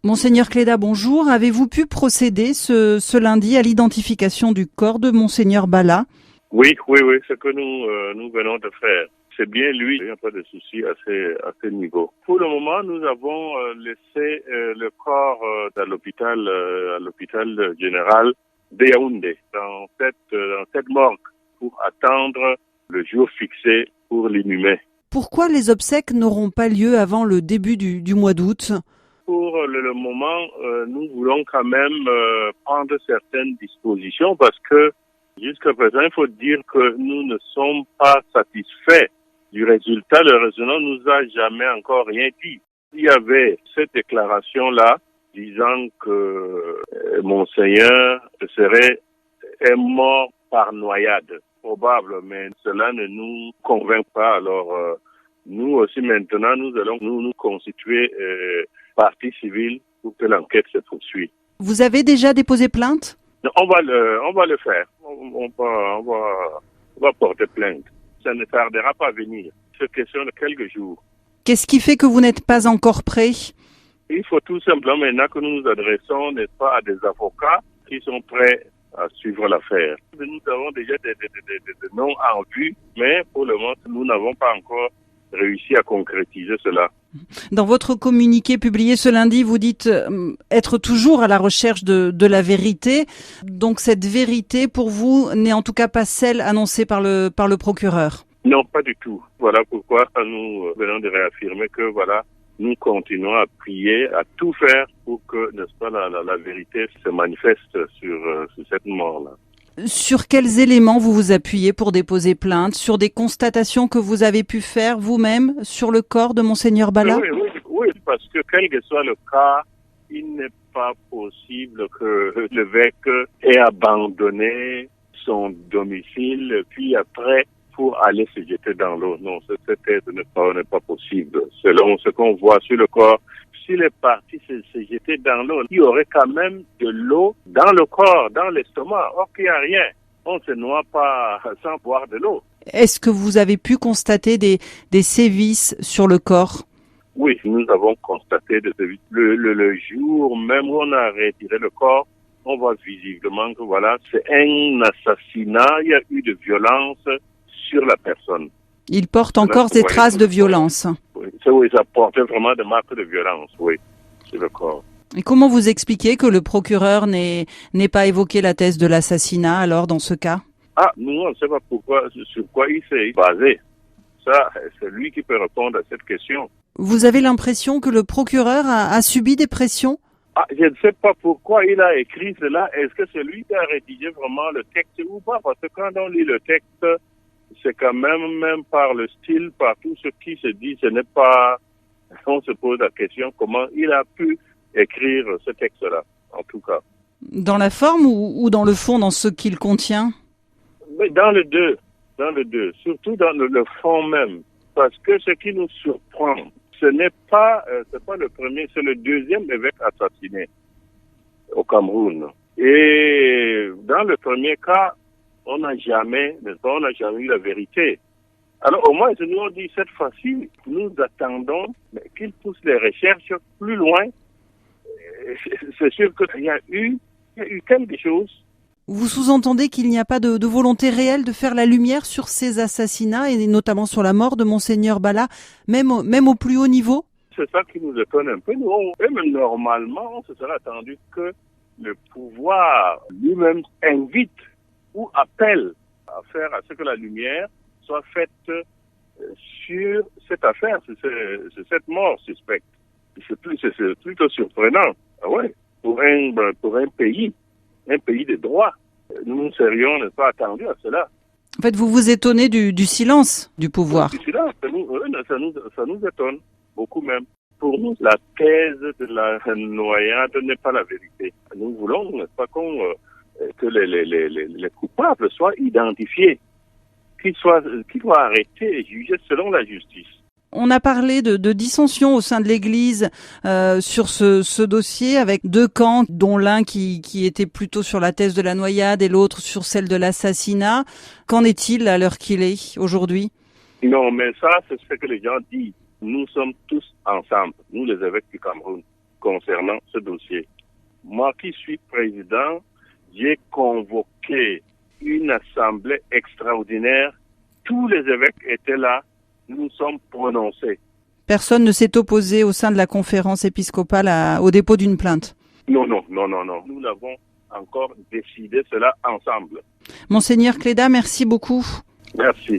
Monseigneur Cléda, bonjour. Avez-vous pu procéder ce lundi à l'identification du corps de Monseigneur Bala? Oui, ce que nous venons de faire. C'est bien lui, il n'y a pas de souci à ce niveau. Pour le moment, nous avons laissé le corps à l'hôpital général de Yaoundé, dans cette morgue, pour attendre le jour fixé pour l'inhumer. Pourquoi les obsèques n'auront pas lieu avant le début du mois d'août? Pour le moment, nous voulons quand même prendre certaines dispositions parce que jusqu'à présent, il faut dire que nous ne sommes pas satisfaits du résultat. Le résultat nous a jamais encore rien dit. Il y avait cette déclaration-là disant que Monseigneur serait mort par noyade. Probable, mais cela ne nous convainc pas. Alors, nous aussi maintenant, nous allons nous constituer partie civile pour que l'enquête se poursuive. Vous avez déjà déposé plainte? On va le faire. On va porter plainte. Ça ne tardera pas à venir. C'est question de quelques jours. Qu'est-ce qui fait que vous n'êtes pas encore prêt? Il faut tout simplement maintenant que nous nous adressons, n'est-ce pas, à des avocats qui sont prêts à suivre l'affaire. Nous avons déjà des noms en vue, mais pour le moment, nous n'avons pas encore réussi à concrétiser cela. Dans votre communiqué publié ce lundi, vous dites être toujours à la recherche de la vérité. Donc cette vérité, pour vous, n'est en tout cas pas celle annoncée par le procureur? Non, pas du tout. Voilà pourquoi nous venons de réaffirmer que voilà, nous continuons à prier, à tout faire pour que, n'est-ce pas, la vérité se manifeste sur cette mort-là. Sur quels éléments vous vous appuyez pour déposer plainte? Sur des constatations que vous avez pu faire vous-même sur le corps de Monseigneur Bala? Oui, parce que quel que soit le cas, il n'est pas possible que l'évêque ait abandonné son domicile, puis après, pour aller se jeter dans l'eau. Non, cette aide n'est pas possible. Selon ce qu'on voit sur le corps, s'il est parti se jeter dans l'eau, il y aurait quand même de l'eau dans le corps, dans l'estomac. Or qu'il n'y a rien. On ne se noie pas sans boire de l'eau. Est-ce que vous avez pu constater des sévices sur le corps? Oui, nous avons constaté des sévices. Le jour même où on a retiré le corps, on voit visiblement que voilà, c'est un assassinat. Il y a eu de violence sur la personne. Il porte encore des traces de violence. Oui, ça portait vraiment des marques de violence, oui, sur le corps. Et comment vous expliquez que le procureur n'ait pas évoqué la thèse de l'assassinat, alors, dans ce cas? Nous, on ne sait pas sur quoi il s'est basé. Ça, c'est lui qui peut répondre à cette question. Vous avez l'impression que le procureur a subi des pressions? Je ne sais pas pourquoi il a écrit cela. Est-ce que c'est lui qui a rédigé vraiment le texte ou pas? Parce que quand on lit le texte, c'est quand même par le style, par tout ce qui se dit, ce n'est pas... On se pose la question comment il a pu écrire ce texte-là, en tout cas. Dans la forme ou dans le fond, dans ce qu'il contient? Mais dans le deux, surtout dans le fond même. Parce que ce qui nous surprend, ce n'est pas le premier, c'est le deuxième évêque assassiné au Cameroun. Et dans le premier cas, on n'a jamais eu la vérité. Alors au moins, nous on dit cette fois-ci, nous attendons qu'ils poussent les recherches plus loin. C'est sûr qu'il y a eu quelque chose. Vous sous-entendez qu'il n'y a pas de volonté réelle de faire la lumière sur ces assassinats et notamment sur la mort de Monseigneur Bala, même au plus haut niveau? C'est ça qui nous étonne un peu. Même normalement, on se serait attendu que le pouvoir lui-même invite ou appelle à faire à ce que la lumière soit faite sur cette affaire, c'est cette mort suspecte. C'est plutôt surprenant. Ah ouais, pour un pays de droit. Nous ne serions pas attendus à cela. En fait, vous vous étonnez du silence du pouvoir. Du silence, ça nous étonne, beaucoup même. Pour nous, la thèse de la noyade n'est pas la vérité. Nous voulons, n'est-ce pas, que les coupables soient identifiés, qu'ils soient arrêtés et jugés selon la justice. On a parlé de dissensions au sein de l'Église sur ce dossier, avec deux camps, dont l'un qui était plutôt sur la thèse de la noyade et l'autre sur celle de l'assassinat. Qu'en est-il à l'heure qu'il est aujourd'hui? Non, mais ça, c'est ce que les gens disent. Nous sommes tous ensemble, nous les évêques du Cameroun, concernant ce dossier. Moi qui suis président, j'ai convoqué une assemblée extraordinaire. Tous les évêques étaient là. Nous nous sommes prononcés. Personne ne s'est opposé au sein de la conférence épiscopale au dépôt d'une plainte? Non. Nous l'avons encore décidé cela ensemble. Monseigneur Cléda, merci beaucoup. Merci.